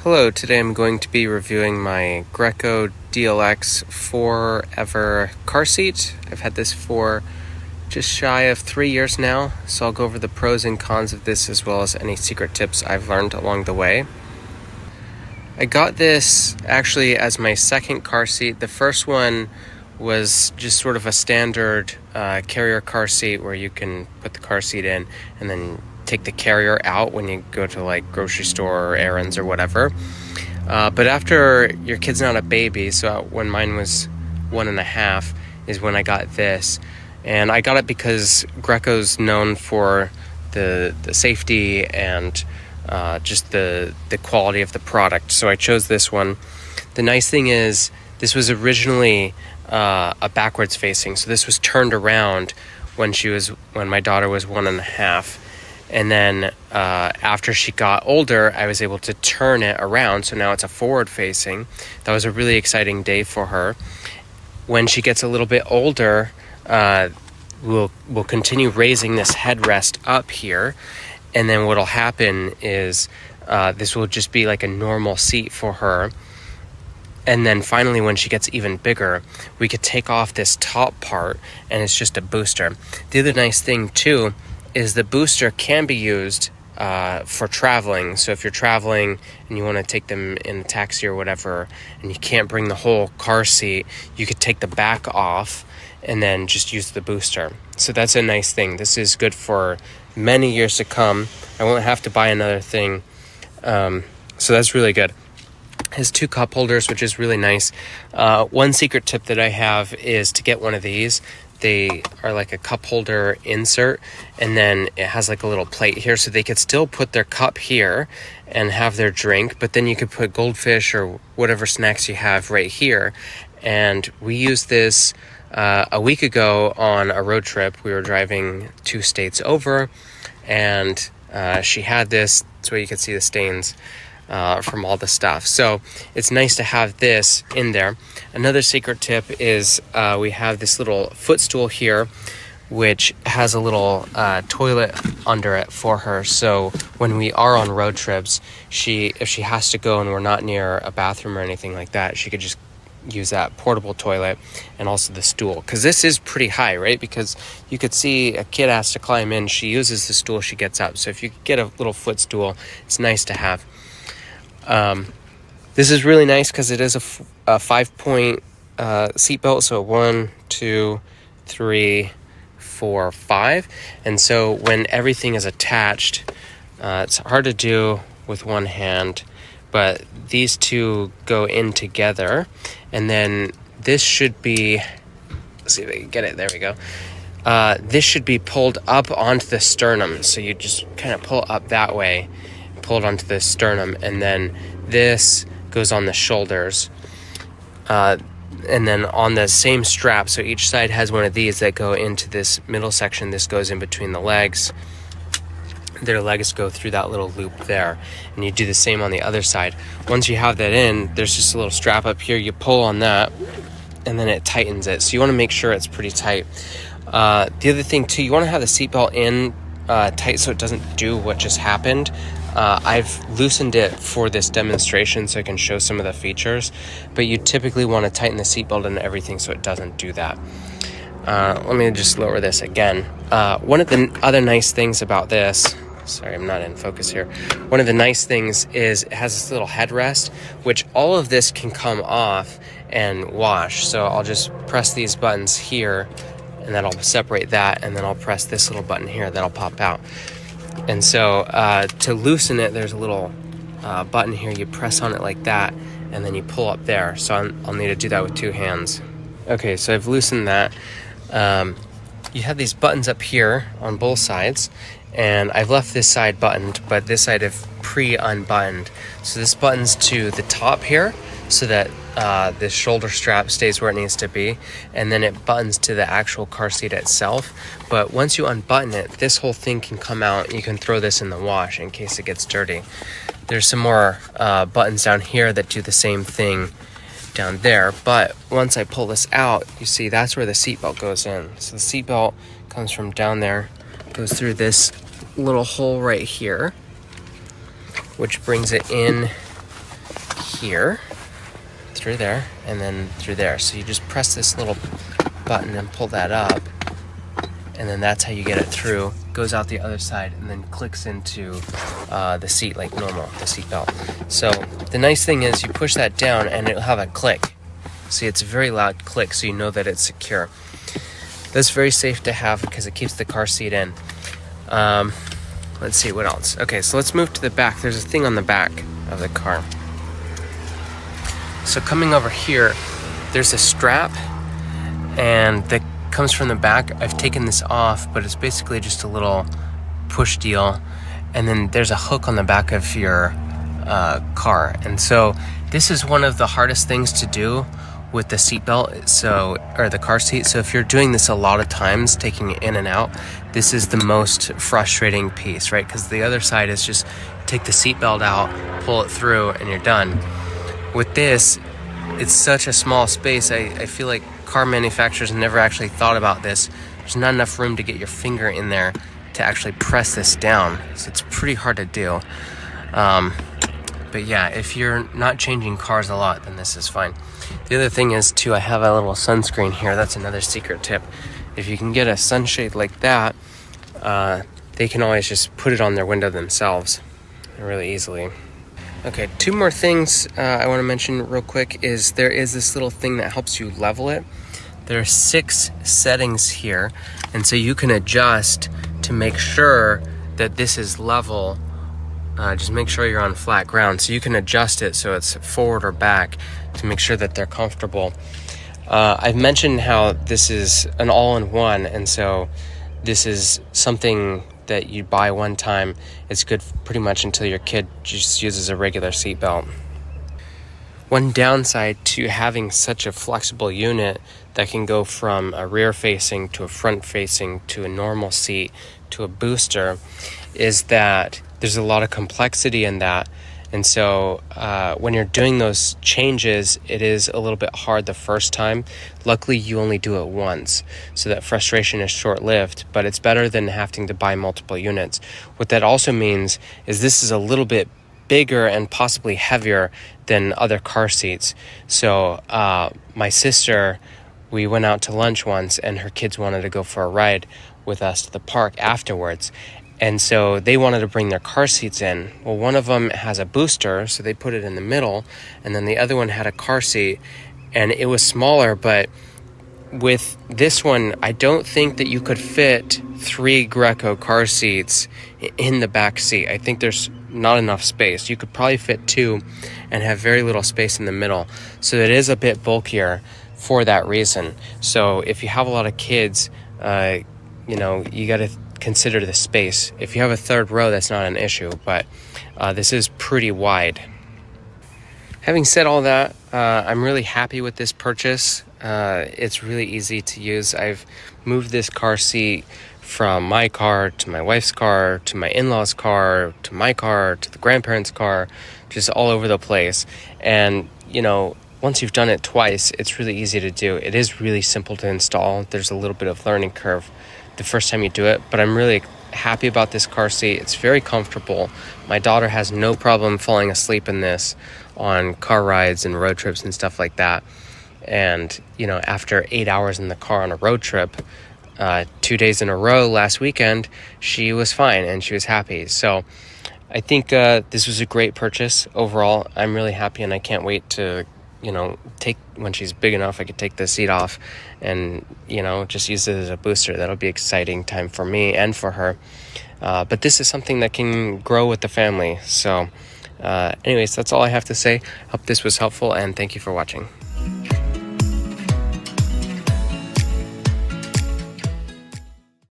Hello, today I'm going to be reviewing my Graco DLX 4Ever car seat. I've had this for just shy of 3 years now, so I'll go over the pros and cons of this as well as any secret tips I've learned along the way. I got this actually as my second car seat. The first one was just sort of a standard carrier car seat where you can put the car seat in and then take the carrier out when you go to like grocery store or errands or whatever. But after your kid's not a baby, so when mine was 1.5 is when I got this. And I got it because Graco's known for the safety and just the quality of the product. So I chose this one. The nice thing is this was originally a backwards facing. So this was turned around when my daughter was 1.5. And then after she got older, I was able to turn it around. So now it's a forward facing. That was a really exciting day for her. When she gets a little bit older, we'll continue raising this headrest up here. And then what'll happen is this will just be like a normal seat for her. And then finally, when she gets even bigger, we could take off this top part and it's just a booster. The other nice thing too is the booster can be used for traveling. So if you're traveling and you want to take them in a taxi or whatever, and you can't bring the whole car seat, you could take the back off and then just use the booster. So that's a nice thing. This is good for many years to come. I won't have to buy another thing. So that's really good. It has 2 cup holders, which is really nice. One secret tip that I have is to get one of these. They are like a cup holder insert, and then it has like a little plate here, so they could still put their cup here and have their drink, but then you could put goldfish or whatever snacks you have right here. And we used this a week ago on a road trip. We were driving 2 states over, and she had this. That's where you can see the stains from all the stuff. So it's nice to have this in there. Another secret tip is we have this little footstool here, which has a little toilet under it for her. So when we are on road trips, if she has to go and we're not near a bathroom or anything like that, she could just use that portable toilet and also the stool, because this is pretty high, right? Because you could see a kid has to climb in, she uses the stool, she gets up. So if you get a little footstool, it's nice to have. This is really nice because it is a 5-point seat belt. So 1, 2, 3, 4, 5. And so when everything is attached, it's hard to do with one hand, but these two go in together. And then this should be, let's see if I can get it. There we go. This should be pulled up onto the sternum. So you just kind of pull up that way, pull it onto the sternum, and then this goes on the shoulders. And then on the same strap, so each side has one of these that go into this middle section. This goes in between the legs. Their legs go through that little loop there, and you do the same on the other side. Once you have that in, there's just a little strap up here. You pull on that, and then it tightens it. So you want to make sure it's pretty tight. The other thing too, you want to have the seatbelt in tight so it doesn't do what just happened. I've loosened it for this demonstration so I can show some of the features, but you typically want to tighten the seatbelt and everything so it doesn't do that. Let me just lower this again. One of the other nice things about this, sorry, I'm not in focus here. One of the nice things is it has this little headrest, which all of this can come off and wash. So I'll just press these buttons here, and then I'll separate that, and then I'll press this little button here that'll pop out. And so to loosen it, there's a little button here. You press on it like that, and then you pull up there. So I'll need to do that with 2 hands. Okay, so I've loosened that. You have these buttons up here on both sides, and I've left this side buttoned, but this side I've pre-unbuttoned. So this button's to the top here, so that this shoulder strap stays where it needs to be, and then it buttons to the actual car seat itself. But once you unbutton it, this whole thing can come out. You can throw this in the wash in case it gets dirty. There's some more buttons down here that do the same thing down there, but once I pull this out, you see that's where the seatbelt goes in. So the seatbelt comes from down there, goes through this little hole right here, which brings it in here, through there, and then through there. So you just press this little button and pull that up, and then that's how you get it through. Goes out the other side and then clicks into the seat like normal, the seat belt. So the nice thing is you push that down and it'll have a click. See, it's a very loud click, so you know that it's secure. That's very safe to have because it keeps the car seat in. Let's see what else. Okay, so let's move to the back. There's a thing on the back of the car. So coming over here, there's a strap, and that comes from the back. I've taken this off, but it's basically just a little push deal. And then there's a hook on the back of your car. And so this is one of the hardest things to do with the seatbelt, or the car seat. So if you're doing this a lot of times, taking it in and out, this is the most frustrating piece, right? Because the other side is just take the seatbelt out, pull it through, and you're done. With this, it's such a small space. I feel like car manufacturers never actually thought about this. There's not enough room to get your finger in there to actually press this down. So it's pretty hard to do. But yeah, if you're not changing cars a lot, then this is fine. The other thing is too, I have a little sunscreen here. That's another secret tip. If you can get a sunshade like that, they can always just put it on their window themselves really easily. Okay, two more things I want to mention real quick is there is this little thing that helps you level it. There are 6 settings here, and so you can adjust to make sure that this is level. Just make sure you're on flat ground. So you can adjust it so it's forward or back to make sure that they're comfortable. I've mentioned how this is an all-in-one, and so this is something that you buy one time. It's good pretty much until your kid just uses a regular seatbelt. One downside to having such a flexible unit that can go from a rear facing to a front facing to a normal seat to a booster is that there's a lot of complexity in that. And so when you're doing those changes, it is a little bit hard the first time. Luckily, you only do it once, so that frustration is short-lived, but it's better than having to buy multiple units. What that also means is this is a little bit bigger and possibly heavier than other car seats. So my sister, we went out to lunch once, and her kids wanted to go for a ride with us to the park afterwards. And so they wanted to bring their car seats in. Well, one of them has a booster, so they put it in the middle, and then the other one had a car seat, and it was smaller, but with this one, I don't think that you could fit 3 Graco car seats in the back seat. I think there's not enough space. You could probably fit 2 and have very little space in the middle. So it is a bit bulkier for that reason. So if you have a lot of kids, you got to consider the space. If you have a third row, that's not an issue, but this is pretty wide. Having said all that, I'm really happy with this purchase. It's really easy to use. I've moved this car seat from my car to my wife's car to my in-laws' car to my car to the grandparents' car, just all over the place. And once you've done it twice, it's really easy to do. It is really simple to install. There's a little bit of learning curve the first time you do it, but I'm really happy about this car seat. It's very comfortable. My daughter has no problem falling asleep in this on car rides and road trips and stuff like that. And after 8 hours in the car on a road trip, 2 days in a row last weekend, she was fine and she was happy. So I think this was a great purchase overall. I'm really happy, and I can't wait to take, when she's big enough, I could take the seat off and, just use it as a booster. That'll be exciting time for me and for her. But this is something that can grow with the family. So anyways, that's all I have to say. Hope this was helpful, and thank you for watching.